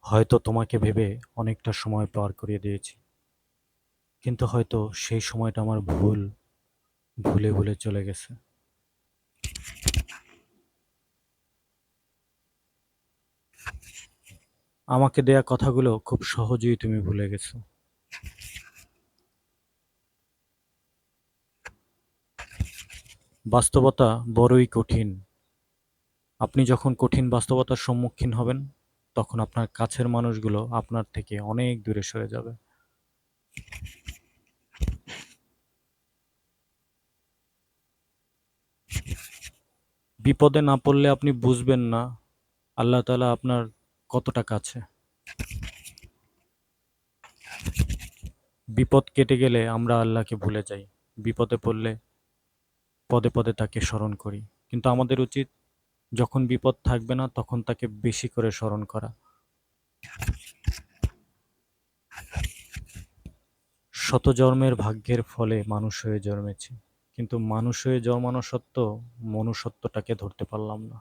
হয়তো তোমাকে ভেবে অনেকটা সময় পার করিয়ে দিয়েছি, কিন্তু হয়তো সেই সময়টা আমার ভুলে ভুলে চলে গেছে। আমাকে দেয়া কথাগুলো খুব সহজেই তুমি ভুলে গেছো। বাস্তবতা বড়ই কঠিন। আপনি যখন কঠিন বাস্তবতার সম্মুখীন হবেন, তখন আপনার কাছের মানুষগুলো আপনার থেকে অনেক দূরে সরে যাবে। বিপদে না পড়লে আপনি বুঝবেন না আল্লাহ তাআলা আপনার কতটা কাছে। বিপদ কেটে গেলে আমরা আল্লাহকে ভুলে যাই। বিপদে পড়লে পদে পদে তাকে স্মরণ করি। কিন্তু আমাদের উচিত যখন বিপদ থাকবে না তখন তাকে বেশি করে স্মরণ করা। শত জন্মের ভাগ্যের ফলে মানুষ হয়ে জন্মেছি, কিন্তু মানুষ হয়ে জন্মানো সত্ত্বেও মনুষ্যত্বটাকে ধরতে পারলাম না।